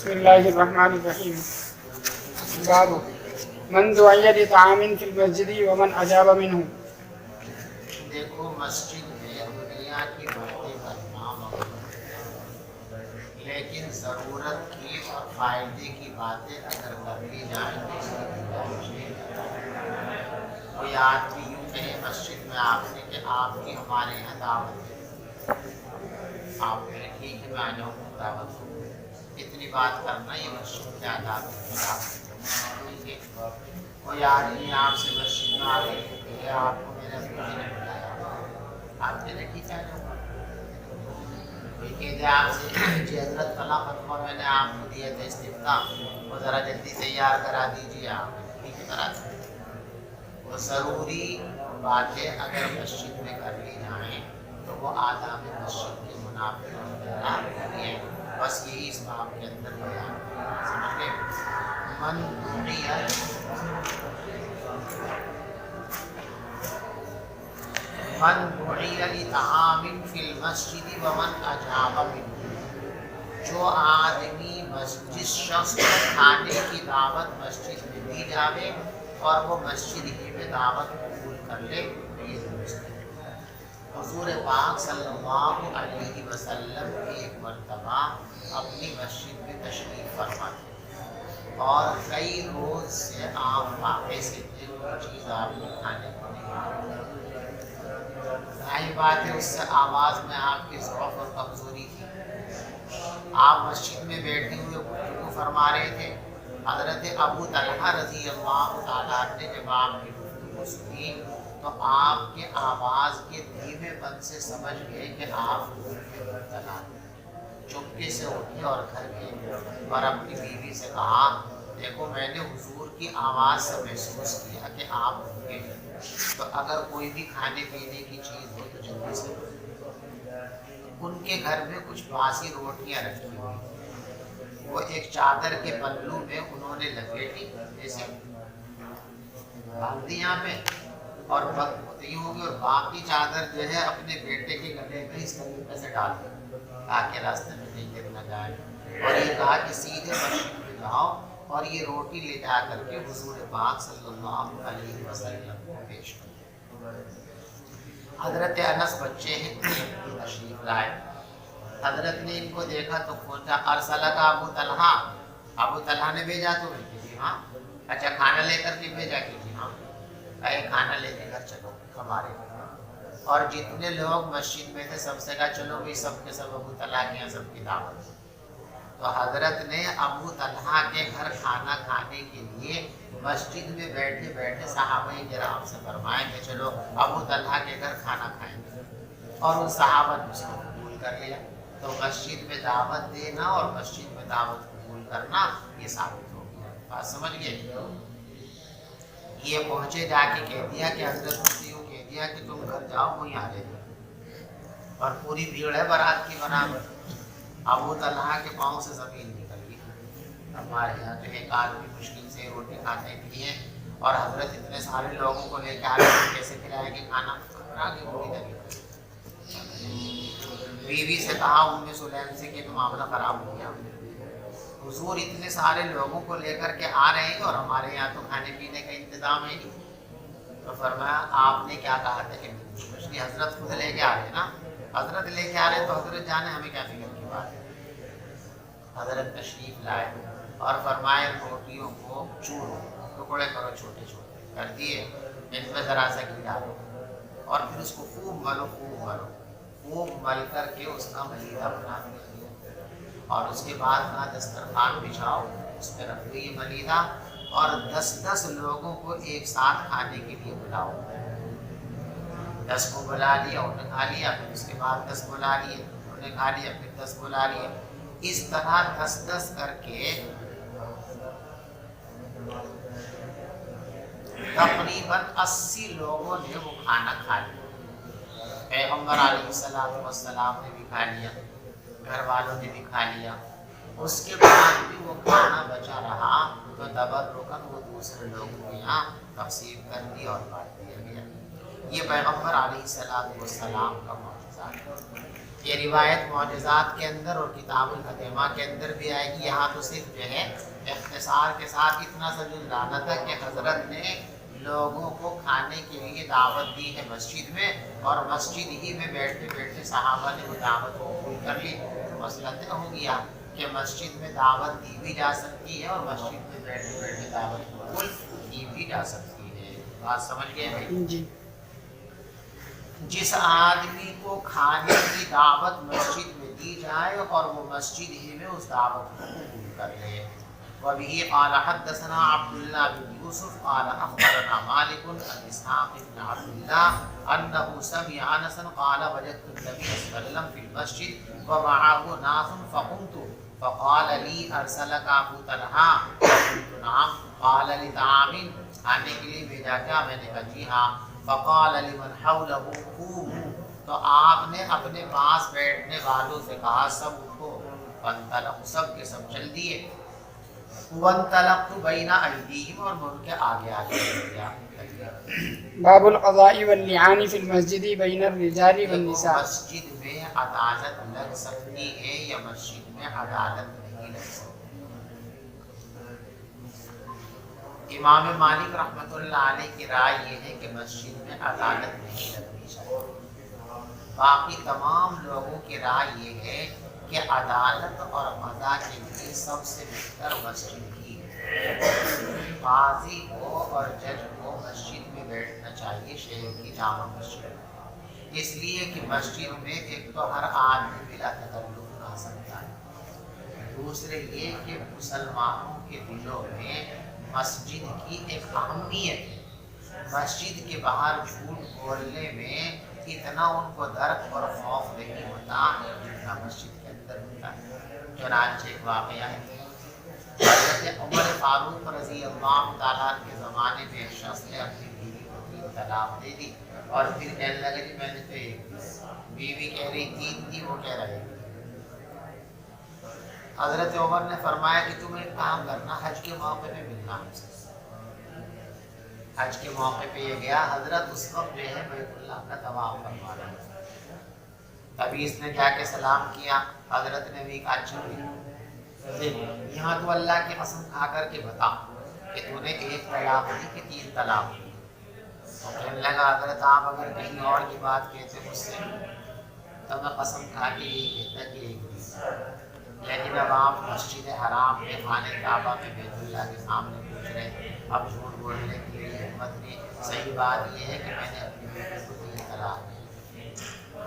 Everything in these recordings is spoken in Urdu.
بسم اللہ الرحمن الرحیم باب من دعی لطعام فی المسجد ومن اجاب منہ۔ دیکھو مسجد میں دنیا کی باتیں کرنا ممنوع ہے، لیکن ضرورت کی اور فائدے کی باتیں اگر کر لی جائیں تو اس کی گنجائش ہے۔ کوئی آدمی یوں کہے مسجد میں آپ سے کہ آپ کی ہمارے یہاں دعوت ہے، آپ کہیں ٹھیک ہے میں آ جاؤں گا دعوت کو، اتنی بات کرنا یہ مسجد کے آداب کے خلاف ہے۔ کوئی آدمی آپ سے مسجد میں آ کے کہ آپ کو میرے ابو جی نے بلایا، آپ کہتے ٹھیک ہے آ جاؤں۔ کوئی کہتے آپ سے جی حضرت فلاں فتویٰ میں نے آپ کو دیا تھا استفتاء، وہ ذرا جلدی تیار کرا دیجیے، آپ ٹھیک ہے کرا دیجیے۔ وہ ضروری باتیں اگر مسجد میں کر لی جائیں تو وہ آداب مسجد کے منافق وغیرہ نہیں ہے، بس یہی اس باب کے اندر بیان ہے، سمجھ گئے؟ من دعی لطعام فی المسجد ومن اجاب منہ، جو آدمی جس شخص کو کھانے کی دعوت مسجد میں دی جاوے اور وہ مسجد ہی میں دعوت قبول کر لے تو یہ درست ہے۔ حضور پاک صلی اللہ علیہ وسلم ایک مرتبہ اپنی مسجد میں تشریف فرما تھے اور کئی روز سے آپ واقع سے تھے، کوئی چیز آپ کو کھانے کو نہیں ملی۔ ظاہر بات ہے اس سے آواز میں آپ کی ضعف اور کمزوری تھی۔ آپ مسجد میں بیٹھے ہوئے گفتگو فرما رہے تھے، حضرت ابو طلحہ رضی اللہ تعالیٰ نے جب آپ کی گفتگو سنی تو آپ کے آواز کے دھیمے پن سے سمجھ گئے کہ آپ مبتلا ہیں۔ چپکے سے اٹھے اور گھر گئے اور اپنی بیوی سے کہا دیکھو میں نے حضور کی آواز سے محسوس کیا کہ آپ بھوکے ہیں، تو اگر کوئی بھی کھانے پینے کی چیز ہو تو جلدی سے ان کے گھر میں کچھ باسی روٹیاں رکھی ہوئی، وہ ایک چادر کے پلو میں انہوں نے لپیٹی، جیسے باندھ دی یہاں پہ اور وقت ہوتی ہوگی، اور باقی چادر جو ہے اپنے بیٹے کے گلے میں اس طریقے سے ڈال دی تاکہ راستے میں نہیں گر نہ جائے، اور یہ کہا کہ سیدھے مسجد میں جاؤ اور یہ روٹی لے جا کر کے حضور پاک صلی اللہ علیہ وسلم کو پیش کرو۔ حضرت انس بچے ہیں تشریف لائے، حضرت نے ان کو دیکھا تو پوچھا ارسلک ابو طلحہ، ابو طلحہ نے بھیجا تمہیں؟ کہ جی ہاں۔ اچھا کھانا لے کر کے بھیجا؟ کہ جی ہاں۔ کہے کھانا لے کے گھر چلو ہمارے گھر، اور جتنے لوگ مسجد میں تھے سب سے کہا چلو بھی سب کے سب ابو طلحہ کے یہاں سب کی دعوت۔ تو حضرت نے ابو طلحہ کے گھر کھانا کھانے کے لیے مسجد میں بیٹھے بیٹھے صحابہ کرام سے فرمایا کہ چلو ابو طلحہ کے گھر کھانا کھائیں گے، اور ان صحابہ نے اس کو قبول کر لیا۔ تو مسجد میں دعوت دینا اور مسجد میں دعوت قبول کرنا یہ ثابت ہو گیا، بات سمجھ گئے؟ یہ پہنچے جا کے کہہ دیا کہ حضرت مفتی یوں کہہ دیا کہ تم گھر جاؤ وہیں آ جائے، اور پوری بھیڑ ہے بارات کی برابر۔ ابو طلحہ کے پاؤں سے زمین نکل گئی۔ ہمارے یہاں جو ایک آدمی مشکل سے روٹی کھانے کے لیے، اور حضرت اتنے سارے لوگوں کو لے کے آ رہے ہیں، کیسے کھلائے گے کھانا؟ آگے پوری طریقے بیوی سے کہا ام سلیم سے کہ تو معاملہ خراب ہو گیا، حضور اتنے سارے لوگوں کو لے کر کے آ رہے ہیں اور ہمارے یہاں تو کھانے پینے کا انتظام ہے نہیں۔ تو فرمایا آپ نے کیا کہا تھا کہ مچھلی حضرت خود لے کے آ رہے ہیں نا، حضرت لے کے آ رہے ہیں تو حضرت جانے، ہمیں کیا فکر کی بات ہے۔ حضرت تشریف لائے اور فرمائے روٹیوں کو چورو، ٹکڑے کرو چھوٹے چھوٹے کر دیے، ان میں ذرا سا گھی ڈالو اور پھر اس کو خوب ملو، خوب ملو، خوب مل کر کے اس کا ملیدہ بنا دیا، اور اس کے بعد کہاں دسترخوان بچھاؤ، اس پہ رکھ دو یہ ملیدہ، اور 10 لوگوں کو ایک ساتھ کھانے کے لیے بلاؤ۔ 10 کو بلا لیا، انہوں نے کھا لیا، پھر اس کے بعد 10 بلا لیے، انہوں نے کھا لیا، پھر 10 بلا لیے، اس طرح 10 کر کے تقریباً 80 لوگوں نے وہ کھانا کھا لیا۔ پیغمبر علیہ السلام نے بھی کھا لیا، گھر والوں نے بھی کھا لیا، اس کے بعد بھی وہ کھانا بچا رہا تو تبرکاً وہ دوسرے لوگوں کے یہاں تقسیم کر دیا اور بانٹ دیا گیا۔ یہ پیغمبر علیہ السلام کا معجزہ ہے۔ یہ روایت معجزات کے اندر اور کتاب الفتیمہ کے اندر بھی آئے گی. یہاں تو صرف جو ہے اختصار کے ساتھ اتنا سا جو لانا تھا کہ حضرت نے لوگوں کو کھانے کے لیے دعوت دی ہے مسجد میں، اور مسجد ہی میں بیٹھتے بیٹھتے صحابہ نے وہ دعوت قبول کر لی. تو مسئلہ طے ہو گیا کہ مسجد میں دعوت دی بھی جا سکتی ہے اور مسجد میں بیٹھتے بیٹھے دعوت قبول کی بھی جا سکتی ہے. بات سمجھ گئے بھائی؟ جی. جس آدمی کو کھانے کی دعوت مسجد میں دی جائے اور وہ مسجد ہی میں اس دعوت کو قبول کر لے. وبه قال حدثنا عبد الله بن يوسف قال اخبرنا مالك عن اسحاق بن عبد الله انه سمع انسا قال وجدت النبي صلى الله عليه وسلم في المسجد ومعه ناس فقمت فقال لي ارسلك ابو طلحه قلت نعم قال لطعام آنے کے لیے بھیجا کیا؟ میں نے کہا جی ہاں. فقال لمن حوله قوموا، تو آپ نے اپنے پاس بیٹھنے والوں سے کہا سب اٹھو. فانطلقوا، سب کے سب چل دیے. وانطلقت بین ایدیہم، اور میں ان کے آگے آگے چل گیا. باب القضاء واللعان فی المسجد بین الرجال والنساء. مسجد میں عدالت لگ سکتی ہے یا مسجد میں عدالت نہیں لگ سکتی. امام مالک رحمۃ اللہ علیہ کی رائے یہ ہے کہ مسجد میں عدالت نہیں لگنی چاہیے. باقی تمام لوگوں کی رائے یہ ہے کہ عدالت اور قضا کے لیے سب سے بہتر مسجد ہی ہے. قاضی کو اور جج کو مسجد میں بیٹھنا چاہیے، شہر کی جامع مسجد، اس لیے کہ مسجد میں ایک تو ہر آدمی بلا تکلف آ سکتا ہے، دوسرے یہ کہ مسلمانوں کے دلوں میں مسجد کی ایک اہمیت ہے. مسجد کے باہر جھوٹ بولنے میں اتنا ان کو درد اور خوف نہیں ہوتا جتنا مسجد کے اندر ہوتا ہے. چنانچہ ایک واقعہ ہے، حضرت عمر فاروق رضی اللہ تعالیٰ کے زمانے میں ایک شخص نے اپنی بیوی کو 3 طلاق دے دی، اور پھر کہنے لگا جی میں نے تو ایک بیوی کہہ رہی 3 تھی، وہ کہہ رہے. حضرت عمر نے فرمایا کہ تم ایک کام کرنا، حج کے موقع پہ ملنا ہم سے. حج کے موقع پہ یہ گیا، حضرت اس وقت جو ہے بیت اللہ کا طواف فرما رہے ہیں. ابھی اس نے جا کے سلام کیا، حضرت نے بھی کہا اچھا یہاں تو اللہ کی قسم کھا کر کے بتا کہ تو نے 1 طلاق دی کہ 3 طلاق دی. کہنے لگا حضرت آپ اگر کہیں اور کی بات کہتے مجھ سے تو میں قسم کھا کے یہی کہتا کہ 1 دی، لیکن اب آپ مسجد حرام میں خانہ کعبہ میں بیت اللہ کے سامنے پوچھ رہے ہیں، اب جھوٹ بولنے کے لیے ہمت نہیں. صحیح بات یہ ہے کہ میں نے اپنی بیٹی کو 3 طلاق دی.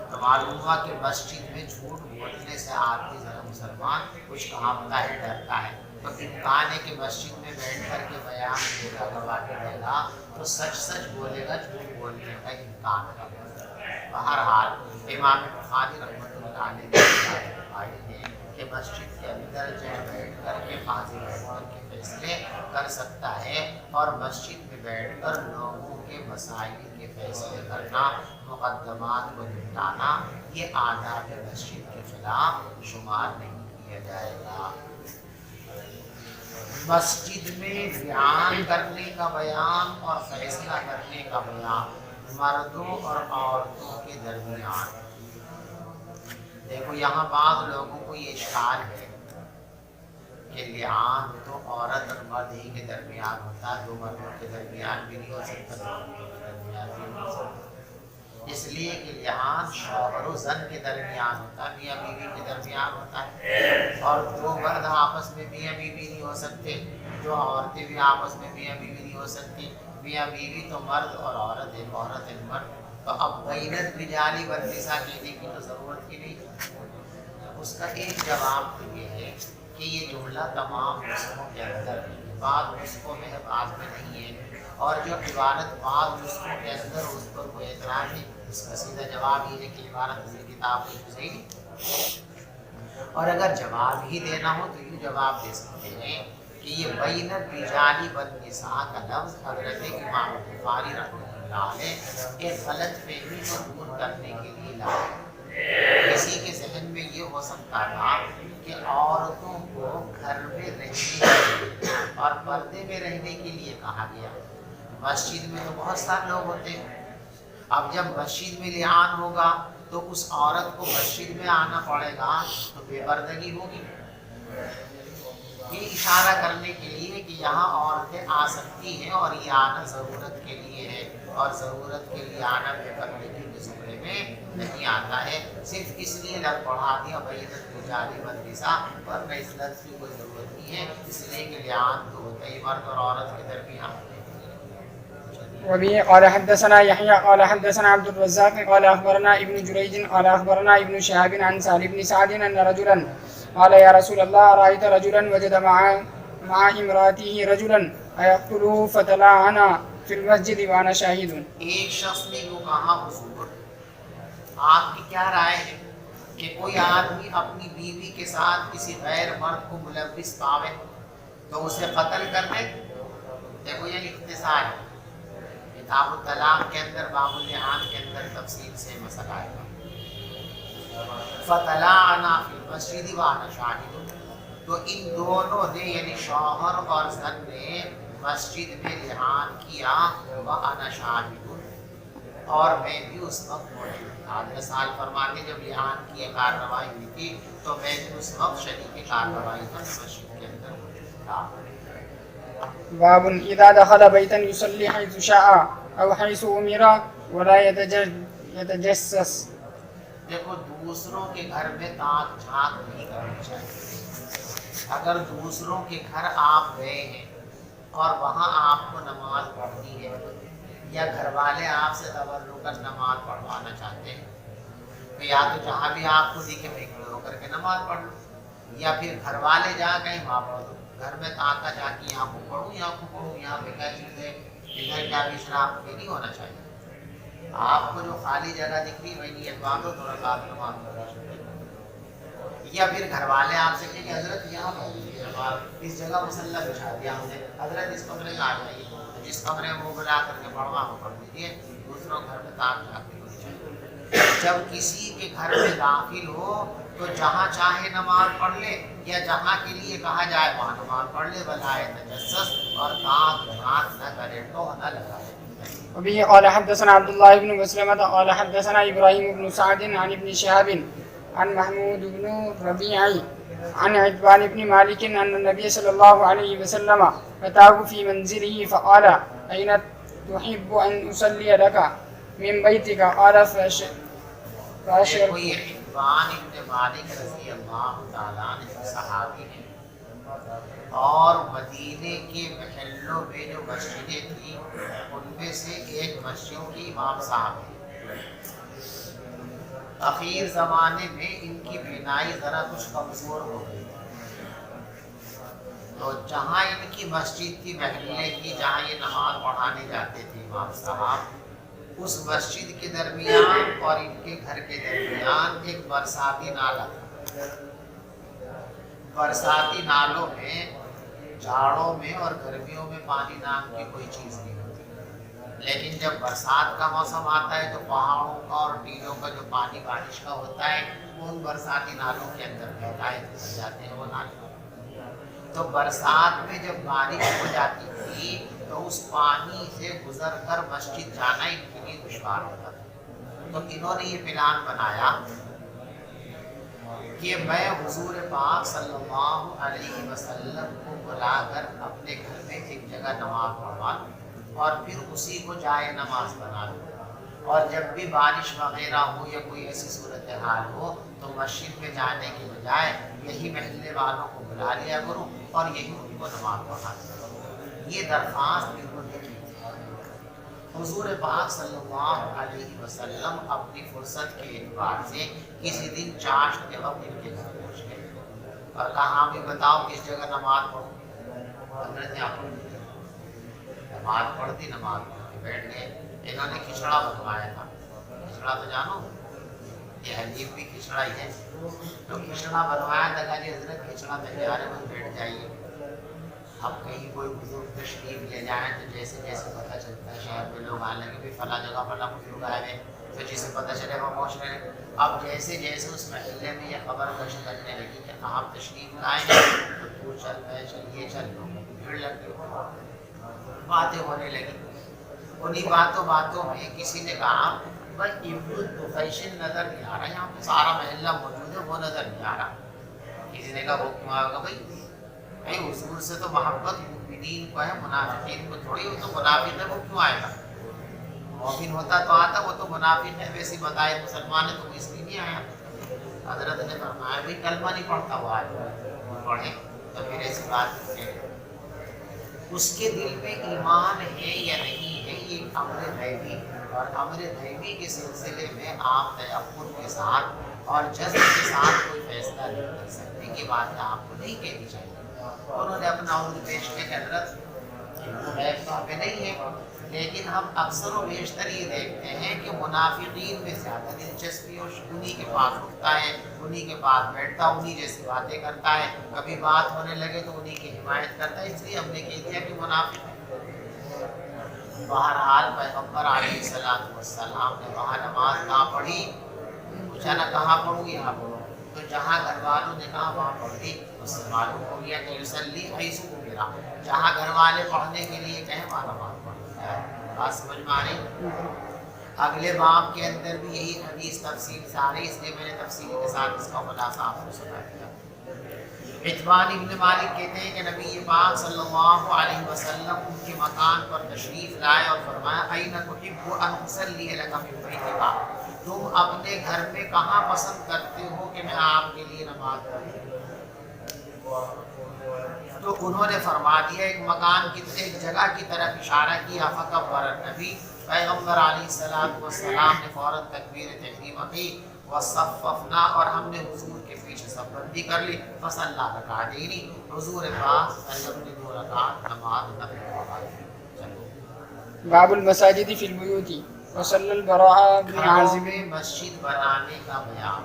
تو معلوم ہوا کہ مسجد میں جھوٹ بولنے سے آدمی ذرا مسلمان کچھ کامتا ہے، ڈرتا ہے. تو امکان ہے کہ مسجد میں بیٹھ کر کے بیان دے گا، گواہی دے گا تو سچ سچ بولے گا، جھوٹ بولنے کا امکان ہے. بہرحال امام بخاری رحمۃ اللہ علیہ نے کہ مسجد کے اندر جو بیٹھ کر کے قاضی بیٹھ کر کے فیصلے کر سکتا ہے، اور مسجد میں بیٹھ کر لوگوں کے مسائل کے فیصلے کرنا، مقدمات کو نپٹانا، یہ آداب مسجد کے خلاف شمار نہیں کیا جائے گا. مسجد میں بیان کرنے کا بیان اور فیصلہ کرنے کا بیان مردوں اور عورتوں کے درمیان. دیکھو یہاں بعض لوگوں کو یہ اشکال ہے کہ لعان تو عورت اور مرد ہی کے درمیان ہوتا ہے، 2 مردوں کے درمیان بھی نہیں ہو سکتا، 2 عورتوں کے درمیان بھی نہیں ہو سکتا. اس لیے کہ لعان شوہر و زن کے درمیان ہوتا ہے، میاں بیوی کے درمیان ہوتا ہے، اور 2 مرد آپس میں میاں بیوی نہیں ہو سکتے، 2 عورتیں بھی آپس میں میاں بیوی نہیں ہو سکتی. میاں بیوی تو مرد اور عورت، ایک عورت ایک مرد. تو اب بینت رجالی والنساء کہنے کی تو ضرورت ہی نہیں. اس کا ایک جواب تو یہ ہے کہ یہ جملہ تمام نسخوں کے اندر ہے، بعض نسخوں میں ہے بعض میں نہیں ہے، اور جو عبارت بعض نسخوں کے اندر اس پر کوئی اعتراض نہیں. اس کا سیدھا جواب یہ ہے کہ عبارت اسی کتاب کو صحیح نہیں. اور اگر جواب ہی دینا ہو تو یہ جواب دے سکتے ہیں کہ یہ بین الرجال والنساء کا لفظ حضرت امام بخاری رحمۃ اللہ علیہ ایک غلط فہمی کو دور کرنے کے لیے لایا. کسی کے ذہن میں یہ ہو سکتا تھا کہ عورتوں کو گھر میں رہنے کے لیے اور پردے میں رہنے کے لیے کہا گیا. مسجد میں تو بہت سارے لوگ ہوتے ہیں، اب جب مسجد میں لعان ہوگا تو اس عورت کو مسجد میں آنا پڑے گا تو بے پردگی ہوگی. یہ اشارہ کرنے کے لیے کہ یہاں عورتیں آ سکتی ہیں اور یہ آنا ضرورت کے لیے ہے, اور ضرورت کے لیے آنا بے پردگی کے زمرے میں نہیں آتا ہے. صرف اس لیے لفظ پڑھا دیا بینت رجال والنساء, ورنہ اس لفظ کی کوئی ضرورت نہیں ہے, اس لیے کہ لعان تو ہوتا ہی مرد اور عورت کے درمیان. وبه قال حدثنا يحيى قال حدثنا عبد الرزاق قال أخبرنا ابن جريج قال أخبرنا ابن شهاب عن سهل بن سعد أن رجلا قال يا رسول الله رأيت رجلا وجد مع امرأته رجلا أيقتله فتلاعنا في المسجد وأنا شاهد. ایک شخص نے یوں کہا حضور آپ کی کیا رائے ہے کہ کوئی آدمی اپنی بیوی کے ساتھ کسی غیر مرد کو ملوث پاوے تو اسے قتل کر دے. دیکھو یہ اختصار ہے, کتاب الطلاق کے اندر باب اللعان کے اندر تفصیل سے مسئلہ آئے گا. فطلعنا فی المسجد وانا شاہد, تو ان دونوں نے یعنی شوہر اور زن نے مسجد میں لعان کیا, وانا شاہد, اور میں بھی اس وقت موجود تھا. مثال فرماتے جب لعان کی کارروائی ہوئی تھی تو میں بھی اس وقت شریک کارروائی پر مسجد کے اندر موجود تھا. باب إذا دخل بيتا يصلي حيث شاء أو حيث أمر ولا يتجسس. دیکھو دوسروں کے گھر میں تاک جھانک نہیں کرنی چاہیے. اگر دوسروں کے گھر آپ گئے ہیں اور وہاں آپ کو نماز پڑھنی ہے یا گھر والے آپ سے تبرکاً نماز پڑھوانا چاہتے ہیں تو یا تو جہاں بھی آپ کو دیکھے وہیں کھڑے ہو کر کے نماز پڑھ لو, یا پھر گھر والے جہاں کہیں وہاں پڑھ دو. گھر میں تاکہ جا کے یہاں کو پڑھوں یہاں کو پڑھوں, یہاں پہ کیا چیز ہے, ادھر کیا اشراف یہ نہیں ہونا چاہیے. آپ کو جو خالی جگہ دکھ رہی وہی نیت باندھو تو رکعت نماز پڑھو. یا پھر گھر والے آپ سے کہیں کہ حضرت یہاں پڑھ لیجیے نماز, اس جگہ مصلی بچھا دیا ہم نے, حضرت اس کمرے میں آ جائیے, جس کمرے میں وہ بلا کر کے پڑھوا وہ پڑھ لیجیے. دوسروں گھر میں تاک جھانک نہیں ہونی چاہیے. جب کسی کے گھر میں داخل ہو تو جہاں چاہے نماز پڑھ لے, یا جہاں کے لیے کہا جائے وہاں نماز پڑھ لے, بلائے تجسس, اور تاک جھانک نہ کرے, ٹوہ نہ لگائے. وبه قال حدثنا عبد الله بن مسلمة قال حدثنا إبراهيم بن سعد عن ابن شهاب عن محمود بن ربيعي عن عتبان بن مالك أن النبي صلى الله عليه وسلم أتاه في منزله فقال أين تحب أن أصلي لك من بيتك قال فأشرت. کوئی عتبان بن مالک رضی اللہ تعالیٰ عنہ صحابی ہیں, اور مدینے کے محلوں میں جو مسجدیں تھیں ان میں سے ایک مسجد کی امام صاحب ہیں. اخیر زمانے میں ان کی بینائی ذرا کچھ کمزور ہو گئی, تو جہاں ان کی مسجد تھی محلے کی جہاں یہ نماز پڑھانے جاتے تھے امام صاحب, اس مسجد کے درمیان اور ان کے گھر کے درمیان ایک برساتی نالا تھا. برساتی نالوں میں جھاڑوں میں اور گرمیوں میں پانی نام کی کوئی چیز نہیں ہوتی, لیکن جب برسات کا موسم آتا ہے تو پہاڑوں کا اور ٹیلوں کا جو پانی بارش کا ہوتا ہے وہ ان برساتی نالوں کے اندر بہتا ہے, بن جاتے ہیں وہ نالے. تو برسات میں جب بارش ہو جاتی تھی تو اس پانی سے گزر کر مسجد جانا ان کے لیے دشوار ہوتا تھا. تو انہوں نے یہ پلان بنایا کہ میں حضور پاک صلی اللہ علیہ وسلم کو بلا کر اپنے گھر میں ایک جگہ نماز پڑھوا لوں اور پھر اسی کو جائے نماز بنا لوں, اور جب بھی بارش وغیرہ ہو یا کوئی ایسی صورتحال ہو تو مسجد میں جانے کے بجائے یہی محلے والوں کو بلا لیا کروں اور یہی ان کو نماز پڑھا دوں. یہ درخواست انہوں نے کی تھی. حضور پاک صلی اللہ علیہ وسلم اپنی فرصت کے اعتبار سے کسی دن چاشت کے وقت ان کے گھر پہنچ گئے اور کہا ہاں بھی بتاؤ کس جگہ نماز پڑھوں. حضرت یہاں نماز پڑھتی, نماز پڑھ کے بیٹھ گئے. انہوں نے کھچڑا بنوایا تھا. کھچڑا تو جانو یہ حلیب بھی کھچڑا ہی ہے, تو کھچڑا بنوایا تھا. کہ حضرت کھچڑا تیار ہے, بس بیٹھ جائیے. اب کہیں کوئی بزرگ تشریف لے جائیں تو جیسے جیسے پتہ چلتا ہے شہر میں لوگ آنے لگے بھی فلاں جگہ فلاں بزرگ آئے ہوئے, تو جسے پتہ چلے وہ پہنچ رہے ہیں. اب جیسے جیسے اس محلے میں یہ خبر گشت کرنے لگی کہ آپ تشریف لائے ہیں تو تو چل میں چلیے چل لو, بھیڑ لگ گئی, باتیں ہونے لگی. انہیں باتوں میں کسی نے کہا بھائی ابن الدخیشن نظر نہیں آ رہا، یہاں پہ سارا محلہ موجود ہے، وہ نظر نہیں آ رہا. کسی نے کہا وہ کیوں آئے گا؟ بھائی حضور سے تو محبت مومنین کو ہے، منافقین کو تھوڑی. وہ تو منافق ہے، وہ کیوں آئے گا؟ مومن ہوتا تو آتا، وہ تو منافق ہے. ویسے بتائے مسلمان ہے تو وہ اس لیے نہیں آیا. حضرت نے فرمایا بھائی کلمہ نہیں پڑھتا وہ آئے پڑھے تو پھر ایسی بات ہے. اس کے دل میں ایمان ہے یا نہیں ہے یہ امر غیبی، اور امر غیبی کے سلسلے میں آپ تیقن کے ساتھ اور جذب کے ساتھ کوئی فیصلہ نہیں کر سکتے. یہ بات آپ کو نہیں کہنی چاہیے. انہوں نے اپنا عذر پیش کیا کہ حضرت وہ غیب تو ہمیں نہیں ہے، لیکن ہم اکثر و بیشتر یہ دیکھتے ہیں کہ منافقین میں زیادہ دلچسپی اور انہی کے پاس اٹھتا ہے، انہی کے پاس بیٹھتا، انہی جیسی باتیں کرتا ہے. کبھی بات ہونے لگے تو انہی کی حمایت کرتا ہے. اس لیے ہم نے کہہ دیا کہ منافق ہے. بہرحال پیغمبر علیہ السلام نے وہاں نماز نہ پڑھی. پوچھا نہ کہاں پڑھوں؟ یہاں پڑھو. تو جہاں گھر والوں نے کہا وہاں پڑھ دی. اس سے معلوم ہو گیا کہ یصلی حیث امر، جہاں گھر والے پڑھنے کے لیے کہیں وہاں نماز پڑھتا ہے. بات سمجھ میں آ رہی؟ اگلے باب کے اندر بھی یہی حدیث تفصیل سے آ رہی، اس لیے میں نے تفصیل کے ساتھ اس کا خلاصہ آپ کو سنا دیا. عتبان ابن مالک کہتے ہیں کہ نبی پاک صلی اللہ علیہ وسلم ان کے مکان پر تشریف لائے اور فرمایا این تحب ان اصلی لک من بیتک، تم اپنے گھر میں کہاں پسند کرتے ہو کہ میں آپ کے لیے نماز پڑھوں؟ تو انہوں نے فرما دیا ایک مکان کی ایک جگہ کی طرف اشارہ کیا. فکبر النبی، پیغمبر علیہ السلام نے فوراً تکبیر تحریمہ کی. وصففنا، اور ہم نے حضور کے پیچھے صف بندی کر لی. فصلی رکعتین، حضور پاک اپنی 2 رکعت نماز نفل پڑھا. چلو باب المساجد فی البیوت وصلی البراء بن گھروں عازب. میں مسجد بنانے کا بیان.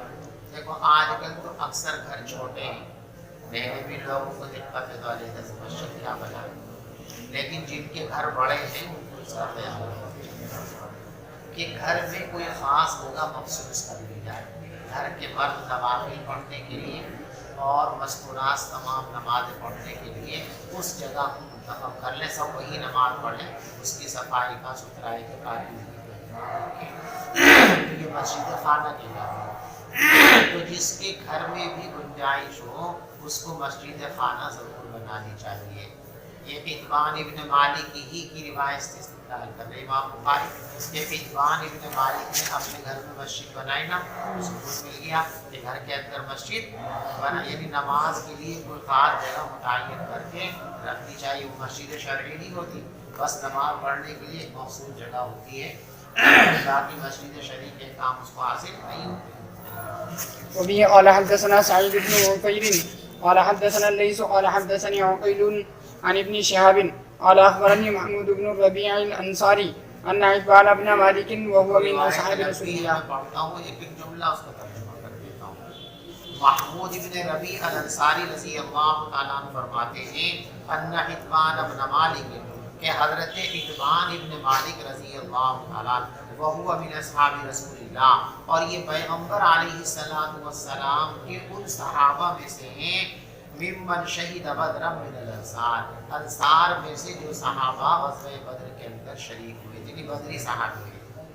دیکھو آج کل تو اکثر گھر چھوٹے ہیں، میرے بھی لوگوں کو دقت ہے تو علیحدہ سے مسجد کیا بنائیں، لیکن جن کے گھر بڑے ہیں ان کو اس کا خیال رکھنا کہ گھر میں کوئی خاص ہوگا مخصوص کر لی جائے. گھر کے مرد نوافل پڑھنے کے لیے اور مذکورات تمام نمازیں پڑھنے کے لیے اس جگہ کو منتخب کر لیں. سب وہی نماز پڑھیں، اس کی صفائی کا ستھرائی کا قابل یہ مسجد خانہ کہلاتا ہے. تو جس کے گھر میں بھی گنجائش ہو اس کو مسجد خانہ ضرور بنانی چاہیے. یہ عتبان ابن مالک ہی کی روایت سے استدلال کر رہے امام بخاری. یہ عتبان ابن مالک نے اپنے گھر میں مسجد بنائی نا، سکون مل گیا کہ گھر کے اندر مسجد بنا، یعنی نماز کے لیے کوئی خاص جگہ متعین کر کے رکھنی چاہیے. وہ مسجد شرعی نہیں ہوتی، بس نماز پڑھنے کے لیے ایک مخصوص جگہ ہوتی ہے، باقی مسجد شرعی کے کام اس کو حاصل نہیں ہوتے. وبه قال حدثنا سعيد بن عفير قال حدثنا الليث قال حدثني عقيل عن ابن شهاب قال اخبرني محمود بن الربيع الانصاري ان عتبان بن مالك وهو من اصحاب رسول الله. پڑھتا ہوں ایک ایک جملہ اس کا ترجمہ کر دیتا ہوں. محمود بن ربیع الانصاری رضی اللہ تعالیٰ عنہ فرماتے ہیں ان عتبان بن مالک، کہ حضرت عتبان ابن مالک رضی اللہ تعالیٰ عنہ وہو من اصحاب رسول اللہ، اور یہ پیغمبر علیہ السلام کے ان صحابہ میں سے ہیں ممن شہید بدر من الانصار، انصار میں سے جو صحابہ غزوہ بدر کے اندر شریک ہوئے، یعنی بدری صحابہ ہیں.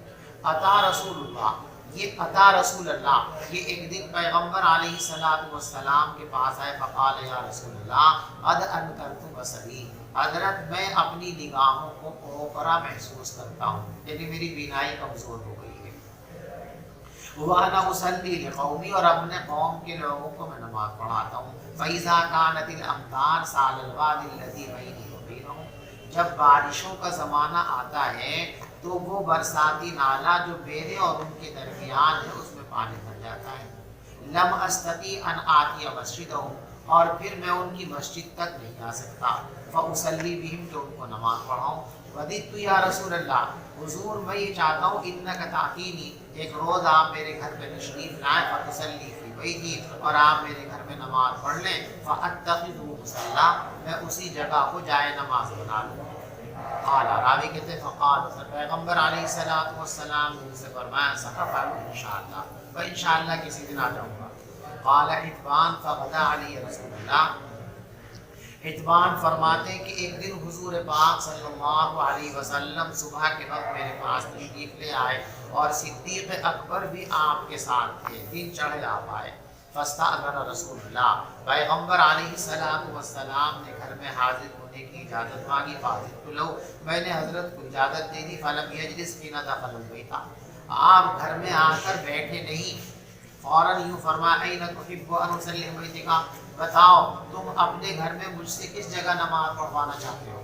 عطا رسول اللہ، یہ عطا رسول اللہ، یہ ایک دن پیغمبر علیہ السلام کے پاس آئے. فقال یا رسول اللہ قد انکرت بصری، حضرت میں اپنی نگاہوں کو اوپرا محسوس کرتا ہوں، یعنی میری بینائی کمزور ہو گئی ہے. وَأَنَا أُصَلِّي لِقَوْمِي، اور اپنے قوم کے لوگوں کو میں نماز پڑھاتا ہوں. فَإِذَا كَانَتِ الْأَمْطَارُ سَالَ الْوَادِ الَّذِي بَيْنِي وَبَيْنَهُمْ، جب بارشوں کا زمانہ آتا ہے تو وہ برساتی نالا جو میرے اور ان کے درمیان ہے اس میں پانی بھر جاتا ہے. لم استطیع ان آتی مسجدہم، اور پھر میں ان کی مسجد تک نہیں آ سکتا. فَأُصَلِّي بِهِمْ، کہ ان کو نماز پڑھاؤں. وَدِدْتُ يَا رسول اللہ، حضور میں یہ چاہتا ہوں اِنَّكَ تَأْتِينِي، ایک روز آپ میرے گھر پہ تشریف لائیں. فَتُصَلِّي فِي بَيْتِي، اور آپ میرے گھر میں نماز پڑھ لیں. فَأَتَّخِذُ مُصَلًّى، میں اسی جگہ کو جائے نماز بنا لوں. قال راوی کہتے ہیں فقال، پیغمبر علیہ السلام نے ان سے فرمایا سأفعل انشاءاللہ، و انشاءاللہ کسی دن آ جاؤں گا. قال عتبان فغدا علی رسول اللہ، حتبان فرماتے ہیں کہ ایک دن حضور پاک صلی اللہ علیہ وسلم صبح کے وقت میرے پاس تشریف لے آئے اور صدیق اکبر بھی آپ کے ساتھ تھے، دن چڑھے آپ آئے۔ فاستأذن رسول اللہ، پیغمبر علیہ السلام نے گھر میں حاضر ہونے کی اجازت مانگی۔ فاضل لو، میں نے حضرت کو اجازت دے دی۔ فلم یجلس حین دخل البیت، آپ گھر میں آ کر بیٹھے نہیں، فوراً یوں فرمایا این تحب ان اصلی بیتک، بتاؤ تم اپنے گھر میں مجھ سے کس جگہ نماز پڑھوانا چاہتے ہو؟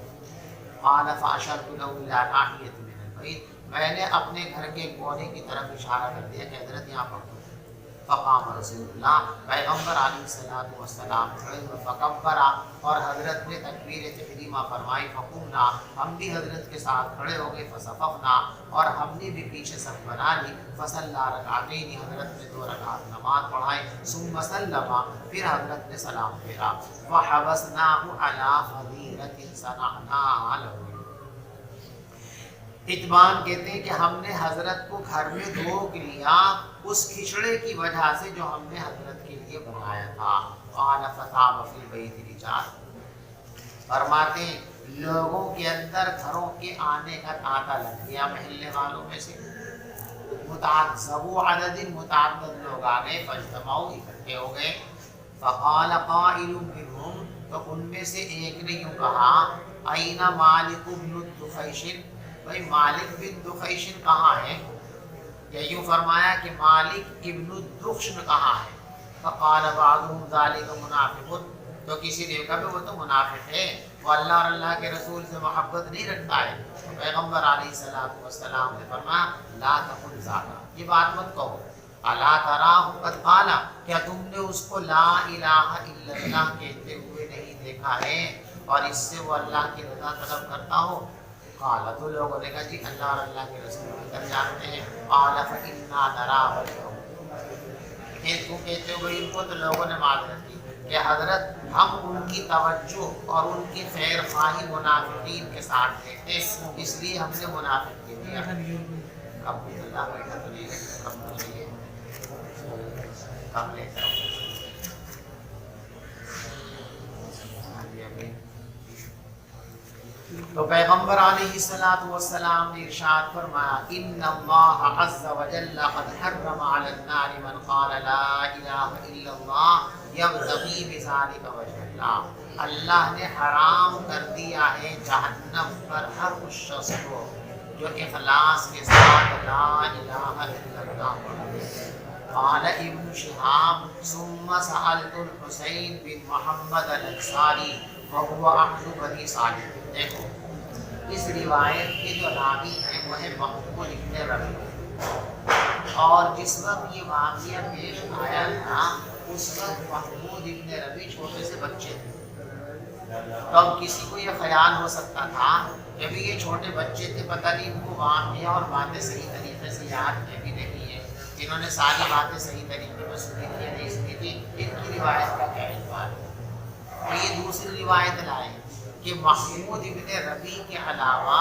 قال فاشرت له الى ناحیۃ من البیت، میں نے اپنے گھر کے کونے کی طرف اشارہ کر دیا کہ حضرت یہاں پڑھو۔ فقام رسول اللہ، پیغمبر علیہ السلام کھڑے ہوئے، فکبر، اور حضرت نے تکبیر تحریمہ فرمائی۔ فقمنا، ہم بھی حضرت کے ساتھ کھڑے ہو گئے۔ فصففنا، اور ہم نے بھی پیچھے صف بنا لی۔ فصلی رکعتین، حضرت نے 2 رکعت نماز پڑھائی۔ ثم سلم، پھر حضرت نے سلام پھیرا۔ وحبسناه علی فضیلۃ صنعناها له، اتبان کہتے ہیں کہ ہم نے حضرت کو گھر میں روک لیا اس کھچڑے کی وجہ سے جو ہم نے حضرت کے لیے بنایا تھا۔ قال فطاب فی البیت رجال، فرماتے ہیں لوگوں کے اندر گھروں کے آنے کا تانتا لگ گیا، محلے والوں میں سے ذو عدد متعدد لوگ آ گئے، فاجتمعوا، اکٹھے ہو گئے۔ فقال قائل منهم، تو ان میں سے ایک نے یوں کہا، این مالک بن الدخیش، بھائی مالک بن دخیشن کہاں ہے؟ یا یوں فرمایا کہ مالک ابن الدخشن کہاں ہے؟ فقال بعضهم ذلك منافق، تو کسی نے کہا وہ تو منافق ہے، وہ اللہ اور اللہ کے رسول سے محبت نہیں رکھتا ہے۔ تو پیغمبر علیہ السلام نے فرمایا لا تقل ذاک، یہ بات مت کہو۔ الا تراہ قد قال، کیا تم نے اس کو لا الہ الا اللہ کہتے ہوئے نہیں دیکھا ہے اور اس سے وہ اللہ کی رضا طلب کرتا ہو؟ قال، تو لوگوں نے کہا جی اللہ اور اللہ کے رسول بہتر جانتے ہیں۔ قال فإنا نراه کہ تم کہتے ہو ان کو، تو لوگوں نے معذرت کی کہ حضرت ہم ان کی توجہ اور ان کی خیر خواہی منافقین کے ساتھ دیکھتے، اس لیے ہم نے منافق کہہ دیا۔ اب اللہ بیٹھا تو نہیں ہے، اب تو نہیں ہے، اب لے جاؤ۔ تو پیغمبر علیہ السلام نے ارشاد فرمایا ان اللہ عز وجل قد حرم علی النار من قال لا الہ الا اللہ یبتغی بذلک وجہ اللہ، اللہ نے حرام کر دیا ہے جہنم پر ہر اس شخص کو جو اخلاص کے ساتھ لا الہ الا اللہ پڑھے۔ قال ابن شہاب ثم سألت الحسین بن محمد الانصاری وهو احد بنی صالح، دیکھو اس روایت کے جو راوی ہیں وہ ہے محمود ابن ربیع، اور جس وقت یہ واقعہ پیش آیا تھا اس وقت محمود ابن ربیع چھوٹے سے بچے تھے، تو اب کسی کو یہ خیال ہو سکتا تھا کہ ابھی یہ چھوٹے بچے تھے، پتہ نہیں ان کو واقعہ اور باتیں صحیح طریقے سے یاد ہے بھی نہیں ہے، انہوں نے ساری باتیں صحیح طریقے سے سنی تھی نہیں سنی تھی، ان کی روایت کا کیا اعتبار ہے؟ اور یہ دوسری روایت لائے کہ محمود ابن ربیع کے علاوہ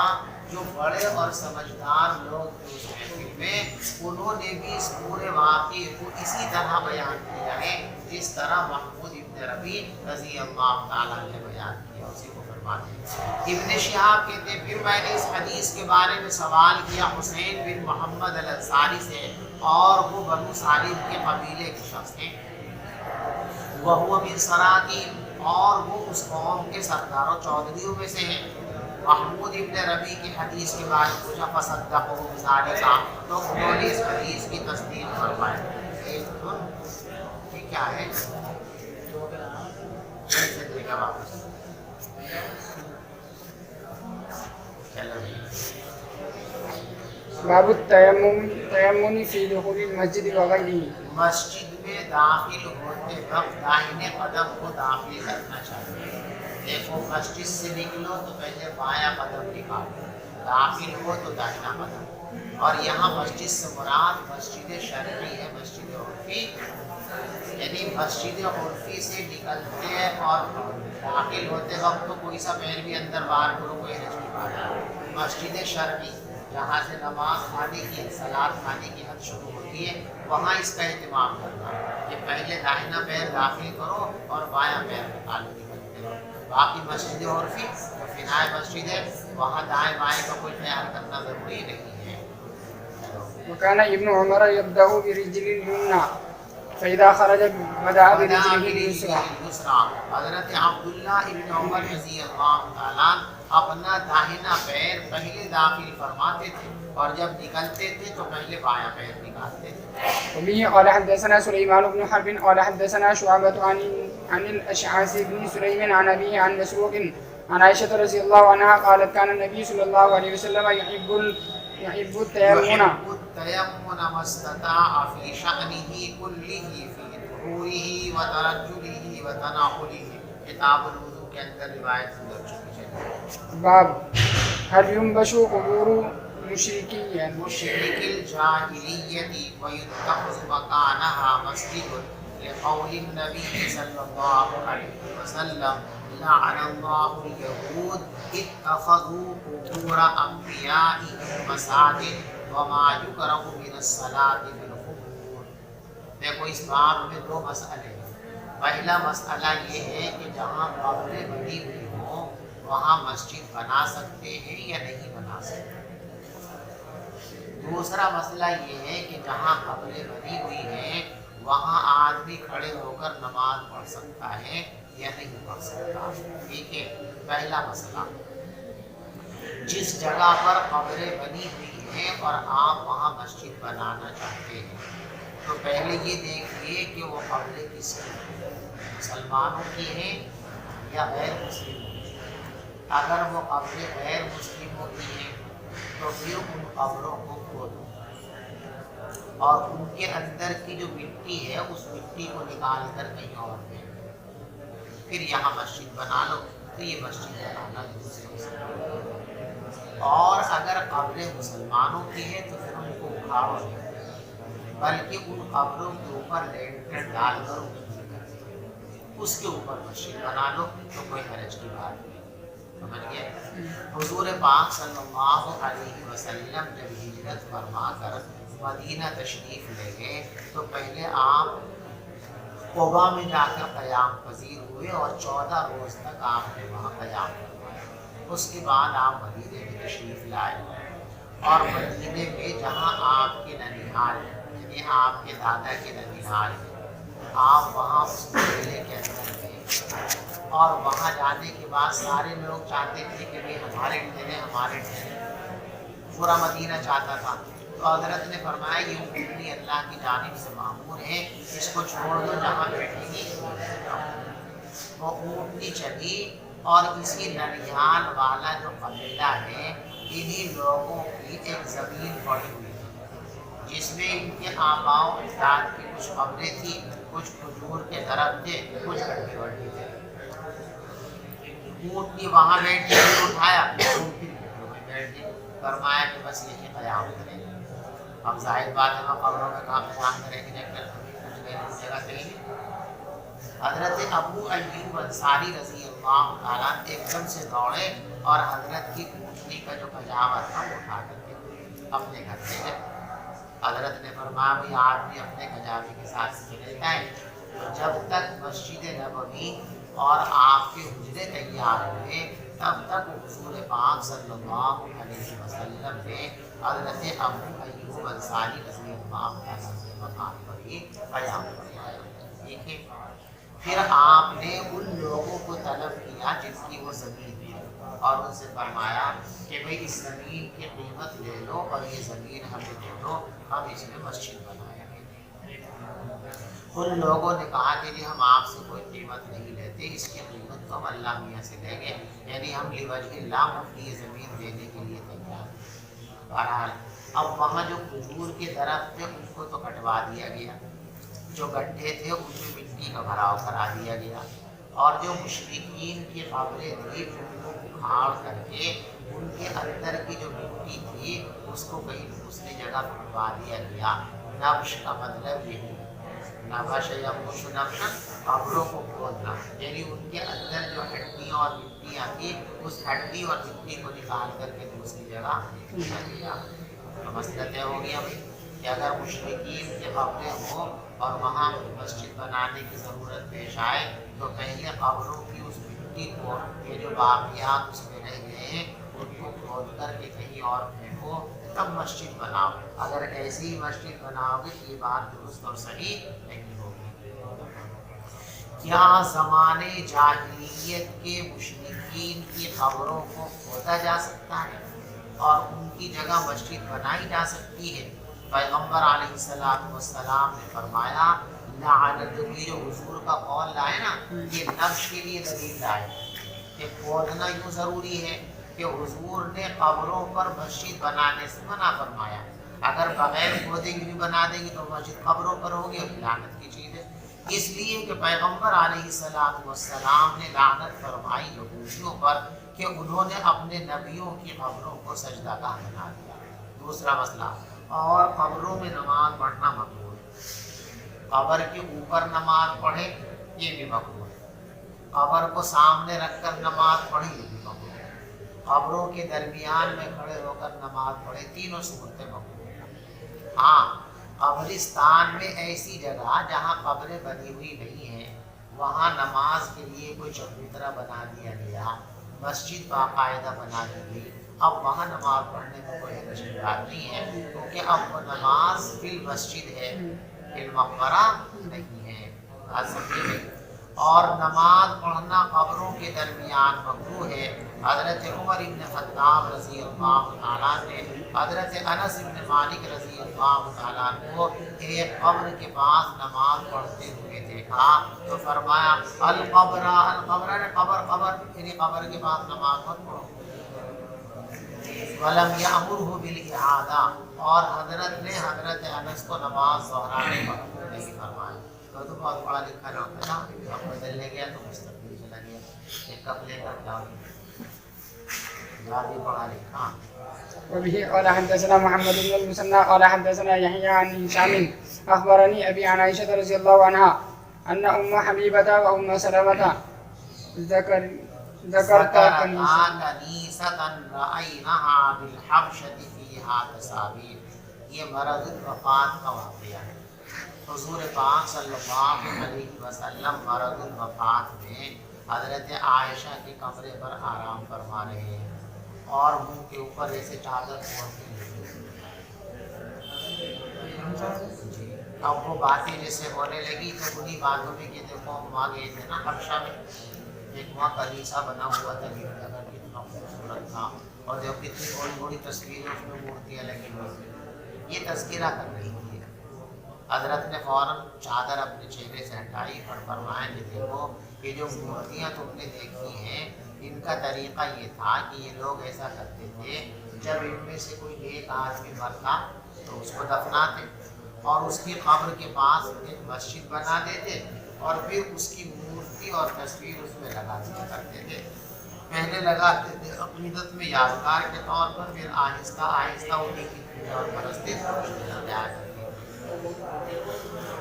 جو بڑے اور سمجھدار لوگ تھے اس محفل میں، انہوں نے بھی اس پورے واقعے کو اسی طرح بیان کیا ہے جس طرح محمود ابن ربیع رضی اللہ تعالیٰ نے بیان کیا، اسی کو فرماتے ہیں۔ ابن شہاب کہتے ہیں پھر میں نے اس حدیث کے بارے میں سوال کیا حسین بن محمد الانصاری سے، اور وہ بنو سالم کے قبیلے کے شخص ہیں، وہو من سراقیم، اور وہ اس قوم کے سرداروں چودھریوں میں سے ہیں۔ محمود ابن ربیع کی حدیث کے بارے میں پوچھا فصدقوا بذلک، تو انہوں نے اس حدیث کی تصدیق فرمائی۔ یہ کیا ہے؟ سے دیکھا واپس چلو باب التیمم فی دخول المسجد وغیرہ، مسجد میں داخل ہوتے وقت داہنے قدم کو داخل کرنا چاہیے۔ دیکھو مسجد سے نکلو تو پہلے بایاں قدم نکالو، داخل ہو تو داہنا قدم، اور یہاں مسجد سے مراد مسجد شرعی ہے، مسجد عرفی، یعنی مسجد عرفی سے نکلتے اور داخل ہوتے وقت تو کوئی سا پیر بھی اندر باہر کرو کوئی حرج نہیں پاتا۔ مسجد شرعی جہاں سے نماز کھانے کی صلاۃ کھانے کی حد شروع ہوتی ہے، وہاں اس کا اہتمام کرنا کہ پہلے داہنا پیر داخل کرو اور بایاں پیر نکالو نکلتے ہو۔ باقی مسجد عرفی جو فنائے مسجد ہے وہاں دائیں بائیں کا کوئی خیال کرنا ضروری نہیں ہے. وكان ابن عمر يبدأ برجل اليمنى فإذا خرج بدأ برجله اليسرى. حضرت عبداللہ ابن عمر رضی اللہ تعالیٰ اپنا داہنا پیر پہلے داخل فرماتے تھے اور جب نکلتے تھے تو پہلے بایاں پیر نکالتے تھے. وبه قال حدثنا سليمان بن حرب قال حدثنا شعبة عن الأشعث بن سليم عن أبيه عن مسروق عن عائشة رضي الله عنها قالت كان النبي صلى الله عليه وسلم يحب التيمم ما استطاع في شأنه كله في طهوره وترجله وتناوله. کتاب الوضو کے اندر روایت گزر چکی ہے. باب هل ينبش قبور مشركي مشرك الجاهلية ويتخذ مكانها مسجد لقول النبي صلى الله عليه وسلم لعن الله اليهود اتخذوا قبور أنبيائهم مساجد وما يكره من الصلاة بالقبور. دیکھو اس باب میں دو مسئلے ہیں. پہلا مسئلہ یہ ہے کہ جہاں قبریں بنی ہوئی ہوں وہاں مسجد بنا سکتے ہیں یا نہیں بنا سکتے. دوسرا مسئلہ یہ ہے کہ جہاں قبریں بنی ہوئی ہیں وہاں آدمی کھڑے ہو کر نماز پڑھ سکتا ہے یا نہیں پڑھ سکتا. ٹھیک ہے. پہلا مسئلہ جس جگہ پر قبریں بنی ہوئی ہیں اور آپ وہاں مسجد بنانا چاہتے ہیں تو پہلے یہ دیکھیے کہ وہ قبریں کس کی ہیں, مسلمانوں کی ہیں یا غیر مسلموں کی. اگر وہ قبریں غیر مسلموں کی ہیں تو پھر ان قبروں کو کھودو اور ان کے اندر کی جو مٹی ہے اس مٹی کو نکال کر کہیں اور پھینک دو, پھر یہاں مسجد بنا لو. تو یہ مسجد بنانا دوسرے ہو سکتا ہے. اور اگر قبریں مسلمانوں کی ہے تو پھر ان کو اکھاڑو نہیں, بلکہ ان قبروں کے اوپر لینٹر ڈال کر اس کے اوپر مسجد بنا لو تو کوئی حرج کی بات نہیں. سمجھ گئے. حضور پاک صلی اللہ علیہ وسلم جب ہجرت فرما کر مدینہ تشریف لے گئے تو پہلے آپ قبا میں جا کر قیام پذیر ہوئے اور 14 روز تک آپ نے وہاں قیام کروایا. اس کے بعد آپ مدینے میں تشریف لائے اور مدینے میں جہاں آپ کے ننیحال یعنی آپ کے دادا کے ننیحال آپ وہاں اس قلعے کے اندر گئے اور وہاں جانے کے بعد سارے لوگ چاہتے تھے کہ بھائی ہمارے ٹھہرے ہمارے ٹھہرے, پورا مدینہ چاہتا تھا. تو حضرت نے فرمایا یہ اونٹنی اللہ کی جانب سے معمور ہے, اس کو چھوڑ دو جہاں بیٹھے گی. وہ اونٹنی چلی اور اسی ننیحال والا جو قبیلہ ہے انہی لوگوں کی ایک زمین پڑی ہوئی تھی جس میں ان کے آباء و اجداد کی کچھ قبریں تھیں, کچھ کھجور کے درخت تھے, کچھ گڈھے وڈھے تھے. اونٹنی وہاں بیٹھ کے اٹھایا بیٹھ کے فرمایا کہ بس یہی قیام کریں. اب ظاہر بات ہے قبروں میں کہاں قیام کریں گے جگہ کہیں. حضرت ابو ایوب انصاری رضی اللہ تعالیٰ ایک دم سے دوڑے اور حضرت کی اونٹنی کا جو پجامہ تھا وہ اٹھا کر کے اپنے گھر سے گئے. حضرت نے فرمایا بھی آدمی اپنے کجاوے کے ساتھ چلتا ہے جب تک مسجد نبوی اور آپ کے حجرے تیار ہوئے تب تک حضور پاک صلی اللہ علیہ وسلم نے حضرت ابو ایوب انصاری رضی اللہ تعالیٰ کے مقام پر ہی قیام فرمایا. ٹھیک ہے. پھر آپ نے ان لوگوں کو طلب کیا جن کی وہ زمین تھی اور ان سے فرمایا کہ بھئی اس زمین کی قیمت لے لو اور یہ زمین ہمیں دے دو, ہم اس میں مسجد بنائیں گے. ان لوگوں نے کہا کہ جی ہم آپ سے کوئی قیمت نہیں لیتے, اس کی قیمت تو ہم اللہ میاں سے لیں گے, یعنی ہم لوجہ اللہ مفتی یہ زمین دینے کے لیے تیار ہیں. بہرحال اب وہاں جو کھجور کے درخت تھے ان کو تو کٹوا دیا گیا, جو گڈھے تھے ان میں مٹی کا بھراؤ کرا دیا گیا اور جو مشرکین کی قبریں تھیں ان کو اکھاڑ کر کے ان کے اندر کی جو مٹی تھی اس کو کہیں دوسری جگہ پھٹوا دیا گیا. نبش کا مطلب یہ ہے نبش یا مش نبش قبروں کو کھودنا, یعنی ان کے اندر جو ہڈیاں اور مٹیاں تھیں اس ہڈی اور مٹی کو نکال کر کے دوسری جگہ رکھا گیا. تو مسئلہ طے ہو گیا بھائی کہ اگر مشرکین کے قبریں ہوں اور وہاں مسجد بنانے کی ضرورت پیش آئے تو پہلے قبروں کی اس مٹی کو یہ جو باقیات اس میں رہ گئے ہیں ان کو کھود کر کے کہیں اور پھینکو تب مسجد بناؤ. اگر ایسی مسجد بناؤ گے تو یہ بات درست اور صحیح نہیں ہوگی. کیا زمانے جاہلیت کے مشرکین کی قبروں کو کھودا جا سکتا ہے اور ان کی جگہ مسجد بنائی جا سکتی ہے؟ پیغمبر علیہ السلام نے فرمایا لعنت کی جو حضور کا قول لائے نا یہ نفس کے لیے دلیل لائے کہ کھودنا کیوں ضروری ہے کہ حضور نے قبروں پر مسجد بنانے سے منع فرمایا. اگر بغیر کھودے بھی بنا دیں گے تو مسجد قبروں پر ہوگی اور لعنت کی چیز ہے. اس لیے کہ پیغمبر علیہ السلام نے لعنت فرمائی یہودیوں پر کہ انہوں نے اپنے نبیوں کی قبروں کو سجدہ گاہ بنا دیا. دوسرا مسئلہ اور قبروں میں نماز پڑھنا مقبول ہے. قبر کے اوپر نماز پڑھے یہ بھی مقبول ہے. قبر کو سامنے رکھ کر نماز پڑھے یہ بھی مقبول ہے. قبروں کے درمیان میں کھڑے ہو کر نماز پڑھے تینوں صورتیں مقبول ہیں. ہاں قبرستان میں ایسی جگہ جہاں قبریں بنی ہوئی نہیں ہیں وہاں نماز کے لیے کوئی چبوترا بنا دیا گیا, مسجد باقاعدہ بنا دی گئی, اب وہاں نماز پڑھنے میں کوئی حرج نہیں ہے کیونکہ اب وہ نماز فی المسجد ہے, فی المقبرہ نہیں ہے. اور نماز پڑھنا قبروں کے درمیان مکروہ ہے. حضرت عمر بن خطاب رضی اللہ تعالیٰ نے حضرت انس بن مالک رضی اللہ تعالیٰ کو ایک قبر کے پاس نماز پڑھتے ہوئے دیکھا تو فرمایا القبر القبر, قبر قبر یعنی قبر کے پاس نماز مت پڑھو. ولم یامرہ بالاعادہ, اور حضرت نے حضرت انس کو نماز دہرانے پر نہیں فرمایا. تو بہت پڑھا لکھا نہ ہوتا نا, اب بدلنے گیا تو مستقبل چلا گیا, ایک کپ لے کر جاؤ زیادہ پڑھا لکھا. وبه قال حدثنا محمد بن المثنى قال حدثنا يحيى عن هشام اخبرني ابي عن عائشه رضي الله عنها ان ام حبيبه وام سلمة ذكرت كنيسة رأيناها بالحبشة فيها تصاوير. یہ مرض الوفات کا واقعہ ہے. حضور پاک صلی اللہ علیہ وسلم مرض الوفات میں حضرت عائشہ کے کمرے پر آرام فرما رہے ہیں اور منہ کے اوپر ایسے چادر اوڑھ کے جی. اب وہ باتیں جیسے ہونے لگی تو انہیں باتوں میں کہ دیکھو ہم وہاں گئے تھے نا حبشہ میں, ایک وہاں کلیسا بنا ہوا تھا جگہ کتنا خوبصورت تھا اور دیکھو کتنی بڑی بڑی تصویریں اس میں مورتیاں لگی ہوئی تھیں. یہ تذکرہ کر رہی تھی. حضرت نے فوراً چادر اپنے چہرے سے ہٹائی اور فرمایا کہ دیکھو یہ جو مورتیاں تم نے دیکھی ہیں ان کا طریقہ یہ تھا کہ یہ لوگ ایسا کرتے تھے جب ان میں سے کوئی ایک آدمی مرتا تو اس کو دفناتے اور اس کی قبر کے پاس ایک مسجد بنا دیتے اور پھر اس کی مورتی اور تصویر اس میں لگا دیا کرتے تھے. پہلے لگاتے تھے عقیدت میں یادگار کے طور پر, پھر آہستہ آہستہ انہیں کی پوجا اور پرستی جایا کرتی.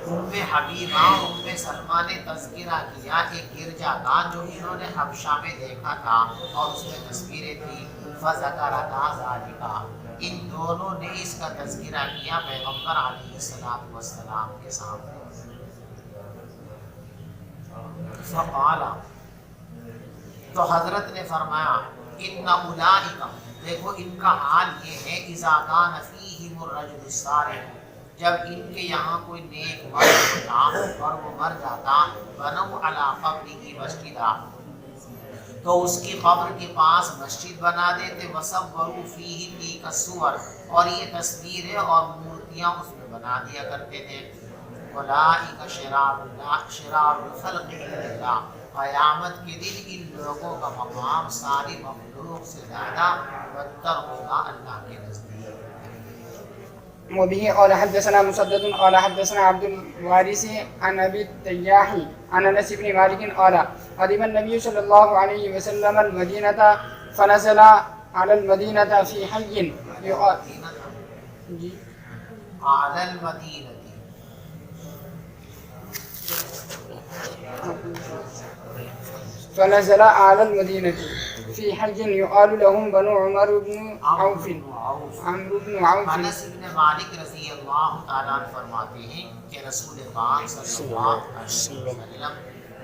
ام حبیبہ ام سلمہ نے تذکرہ کیا ایک گرجا کا جو انہوں نے حبشہ میں دیکھا تھا اور اس میں تصویریں تھیں. فذکرتا ذالک, ان دونوں نے اس کا تذکرہ کیا پیغمبر علیہ السلام کے سامنے. فقال, تو حضرت نے فرمایا ان اولئک, دیکھو ان کا حال یہ ہے اذا کان فیہم الرجل الصالح, جب ان کے یہاں کوئی نیک مرد ہوتا اور وہ مر جاتا بنوا علی قبرہ مسجدا, تو اس کی قبر کے پاس مسجد بنا دیتے. وصوروا فیہ تلک الصور, اور یہ تصویریں اور مورتیاں اس میں بنا دیا کرتے تھے. اولئک شرار الخلق عند اللہ, قیامت کے دن ان لوگوں کا مقام ساری مخلوق سے زیادہ بدتر ہوگا اللہ کے نزدیک. وبه قال حدثنا مسدد قال حدثنا عبد الوارث عن ابي التياح عن انس بن مالك قال قدم النبي صلى الله عليه وسلم المدينة فنزل على المدينة في حي على المدينة فنزل على المدينة في حي يقال لهم بنو عمر بن عوف عمرو بن عوف. انس بن مالک رضی اللہ تعالیٰ عنہ فرماتے ہیں کہ رسول پاک صلی اللہ علیہ وسلم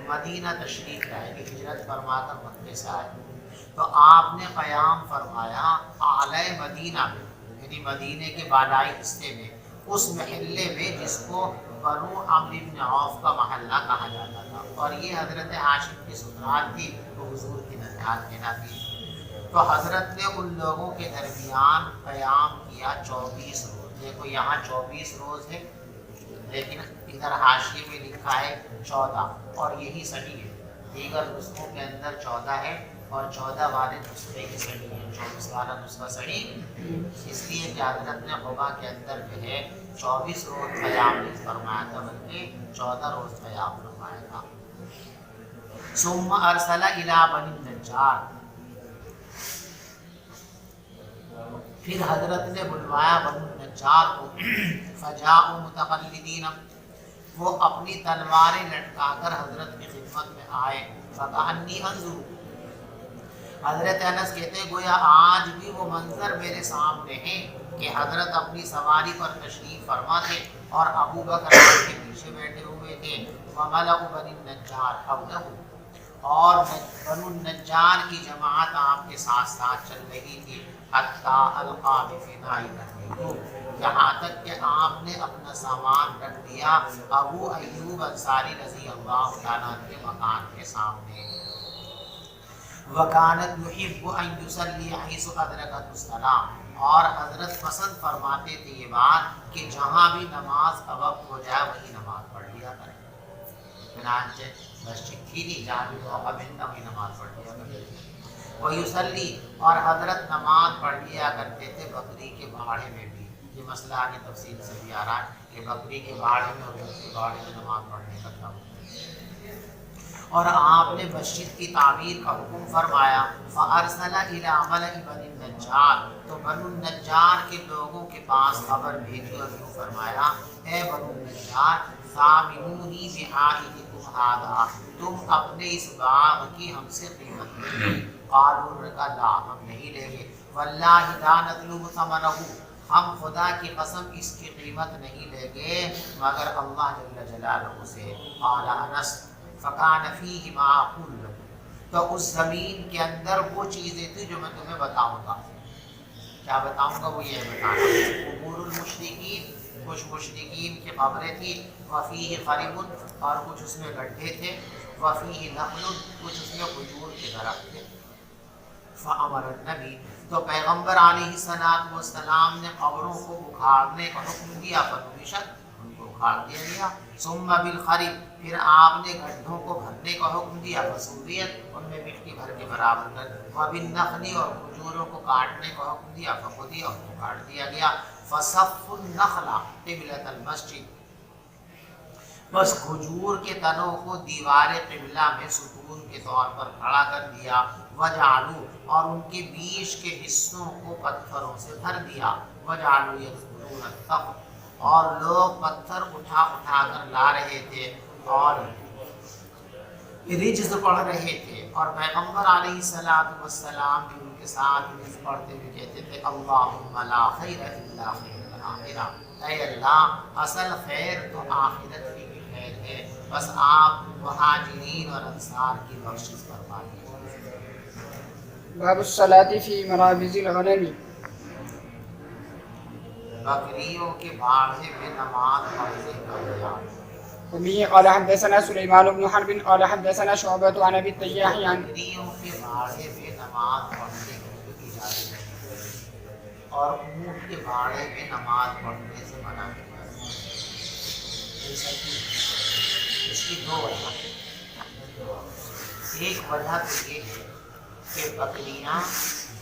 مدینہ تشریف لائے کہ ہجرت فرما کر مکے سے آئے، تو آپ نے قیام فرمایا اعلی مدینہ میں، یعنی مدینے کے بالائی حصے میں، اس محلے میں جس کو بنو عمرو بن عوف کا محلہ کہا جاتا تھا، اور یہ حضرت ہاشم کی سسرال تھی، تو حضور کی ننھیال کہنا تھی۔ تو حضرت نے ان لوگوں کے درمیان قیام کیا 24 روز۔ دیکھو یہاں 24 روز ہے، لیکن ادھر حاشیے میں لکھا ہے 14، اور یہی صحیح ہے۔ دیگر نسخوں کے اندر 14 ہے، اور 14 والے نسخے کی صحیح ہے، 24 والا نسخہ صحیح، اس لیے کہ حضرت نے قبا کے اندر جو ہے 24 روز قیام نہیں فرمایا تھا، بلکہ 14 روز قیام فرمایا تھا۔ ثم ارسل الی بنی النجار، پھر حضرت نے بلوایا بنو النجار کو، فجاءوا متقلدین، وہ اپنی تلواریں لٹکا کر حضرت کی خدمت میں آئے، فکأنی انظر، حضرت انس کہتے ہیں گویا آج بھی وہ منظر میرے سامنے ہے کہ حضرت اپنی سواری پر تشریف فرما تھے اور ابو بکر آپ کے پیچھے بیٹھے ہوئے تھے، وملأ بنی النجار حولہ، اور بنو النجار کی جماعت آپ کے ساتھ ساتھ چل رہی تھی، حتیٰ القا بفناء نخلہ، یہاں تک کہ آپ نے اپنا سامان رکھ دیا ابو ایوب انصاری رضی اللہ تعالیٰ کے مکان کے سامنے۔ وکانت یحب ان یصلی حیث ادرکت الصلاۃ، اور حضرت پسند فرماتے تھے یہ بات کہ جہاں بھی نماز کا وقت ہو جائے وہی نماز پڑھ لیا کریں، چنانچہ مسجد تھی نہیں جہاں بھی موقع ملتا وہی نماز پڑھ لیا کرتے تھے۔ ویصلی، اور حضرت نماز پڑھ لیا کرتے تھے بکری کے باڑے میں بھی، یہ مسئلہ آگے تفصیل سے بھی آ رہا ہے کہ بکری کے باڑے میں اور اونٹ کے باڑے میں نماز پڑھنے کا کیا ہوتا ہے۔ اور آپ نے مسجد کی تعمیر کا حکم فرمایا، فارسل الی ملأ بنی النجار، تو بنو النجار کے لوگوں کے پاس خبر بھیجی اور یوں فرمایا، اے بنو النجار ثامنونی بعائدکم ھذا، تم اپنے اس باغ کی ہم سے قیمت لیں۔ قالوا نے کہا لا، ہم نہیں لیں گے، واللہ لا نطلب ثمنہ، ہم خدا کی قسم اس کی قیمت نہیں لیں گے مگر اللہ جل جلالہ سے۔ قال انس فکان فیہ ما اقول لکم، تو اس زمین کے اندر وہ چیزیں تھیں جو میں تمہیں بتاؤں گا۔ کیا بتاؤں گا؟ وہ یہ بتانا، قبور المشرکین، کچھ مشرکین کی قبریں تھیں، وفیہ خرب، اور کچھ اس میں گڈھے تھے، وفیہ نخل، کچھ اس میں کھجور کے درخت تھے۔ فامر النبی، تو پیغمبر علیہ السلام نے قبروں کو اکھاڑنے کا حکم دیا، فنبشت، ان کو اکھاڑ دیا گیا۔ ثم بالخرب، پھر آپ نے گڈھوں کو بھرنے کا حکم دیا، فسویت، ان میں مٹی بھر کے برابر کر، وبالنخل، اور کھجوروں کو کاٹنے کا حکم دیا، فقضی، ان کو کاٹ دیا گیا۔ فصف النخل قبلۃ المسجد، بس کھجور کے تنوں کو دیوار قبلہ میں ستون کے طور پر کھڑا کر دیا، وجعلوا، اور ان کے بیچ کے حصوں کو پتھروں سے بھر دیا، وجعلوا یذکرون الثقب، اور لوگ پتھر اٹھا اٹھا کر لا رہے تھے اور رجز پڑھ رہے تھے، اور پیغمبر علیہ السلام بھی ان کے ساتھ رجز پڑھتے ہوئے کہتے تھے، اللہم لا خیر الا خیر الآخرہ، اے اللہ اصل خیر تو آخرت کی بھی خیر ہے، بس آپ مہاجرین اور انصار کی بخشش فرما دیجیے۔ باب الصلاة فی مرابض الغنم، بکریوں کے باڑے میں نماز پڑھنے کا بیان۔ وبه قال حدثنا سليمان بن حرب قال حدثنا شعبة عن ابي التياح عن بکریوں کے باڑے میں نماز پڑھنے کی اجازت ہے، اور اونٹ کے باڑے میں نماز پڑھنے سے منع کیا ہے۔ اس کی دو وجہ ہیں۔ ایک وجہ تو یہ ہے کہ بکریاں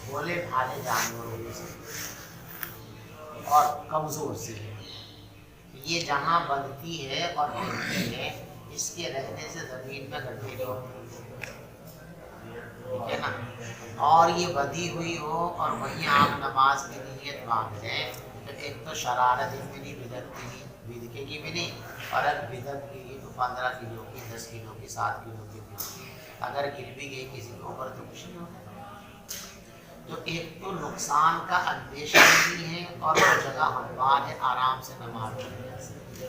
بھولے بھالے جانور ہوتے ہیں اور کمزور سے ہیں، یہ جہاں بندتی ہے اور رہتی ہے اس کے رہنے سے زمین میں گڈھے نہیں ہوتے، ٹھیک ہے نا، اور یہ بدھی ہوئی ہو اور وہیں آپ نماز کی نیت باندھ لیں تو ایک تو شرارت ان میں نہیں بدکے کی بھی نہیں، اور اگر بدک کی تو 15 کلو کی، 10 کلو کی، 7 کلو کی بھی، اگر گر بھی گئی کسی کے اوپر تو کچھ نہیں ہوتا۔ تو ایک تو نقصان کا اندیشہ نہیں ہے اور وہ جگہ ہموار ہے، آرام سے نماز پڑھی جا سکتی ہے۔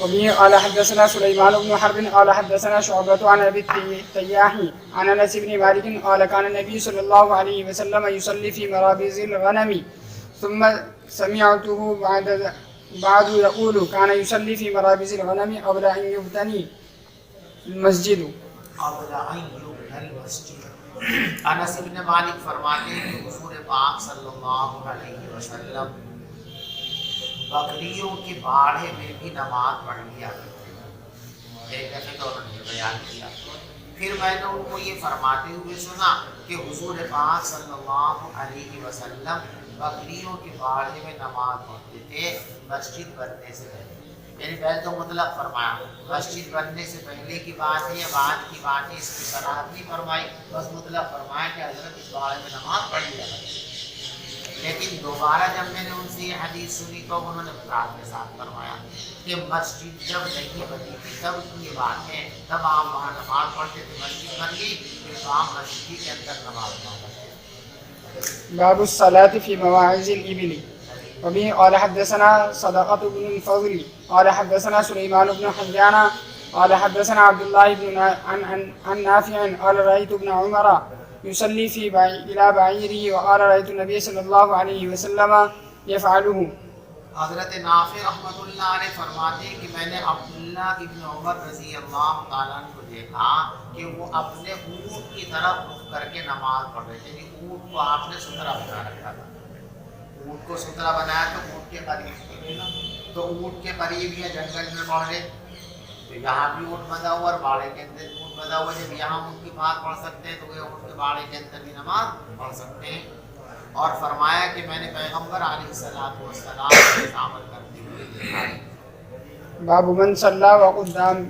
وبه قال حدثنا سليمان بن حرب قال حدثنا شعبة عن أبي التياح عن أنس بن مالك قال كان النبي صلى الله عليه وسلم يصلي في مرابض الغنم ثم سمعته بعد يقول كان يصلي في مرابض الغنم قبل أن يبتني المسجد. انس بن مالک فرماتے ہیں کہ حضور پاک صلی اللہ علیہ وسلم بکریوں کے باڑے میں بھی نماز پڑھ لیا کرتے ہیں. ایک دفعہ تو انہوں نے بیان کیا. پھر میں نے ان کو یہ فرماتے ہوئے سنا کہ حضور پاک صلی اللہ علیہ وسلم بکریوں کے باڑے میں نماز پڑھتے تھے مسجد بننے سے پہلے. یعنی پہلے تو مطلق فرمایا, مسجد بننے سے پہلے کی بات ہے یا بعد کی بات ہے اس کی صراحت نہیں فرمائی, بس مطلق فرمایا کہ حضرت اس بارے میں نماز پڑھ لیا کرتے. لیکن دوبارہ جب میں نے ان سے یہ حدیث سنی تو انہوں نے وضاحت کے ساتھ فرمایا کہ مسجد جب نہیں بنی تھی تب کی یہ بات ہے, تب آپ وہاں نماز پڑھتے تھے. مسجد بن گئی پھر آپ مسجد کے اندر نماز پڑھتے تھے. باب الصلاة في مواعظ الإبل. وبه قال حدثنا صدقة بن الفضل قال حدثنا سليمان بن حيان قال حدثنا عبد الله بن عن نافع قال رأيت ابن عمر يصلي إلى بعيره وقال رأيت النبي صلى الله عليه وسلم يفعله. حضرت نافع رحمۃ اللہ علیہ فرماتے ہیں کہ میں نے عبداللہ ابن عمر رضی اللہ تعالیٰ عنہ کو دیکھا کہ وہ اپنے اونٹ کی طرف رخ کر کے نماز پڑھ رہے تھے. اونٹ کو آپ نے سترا بنا رکھا تھا, اونٹ کو سترا بنایا تو اونٹ کے قریب, تو اونٹ کے قریب یا جنگل میں پڑھ رہے تو یہاں بھی اونٹ بندھا ہوا اور باڑے کے اندر اونٹ بندھا ہوا. جب یہاں اونٹ کی بات پڑھ سکتے ہیں تو وہ اونٹ کے باڑے کے اندر بھی نماز پڑھ سکتے ہیں. اور فرمایا کہ میں نے پیغمبر علیہ السلام سے عمل کرتے ہوئے دیکھا. باب من صلی وقدامه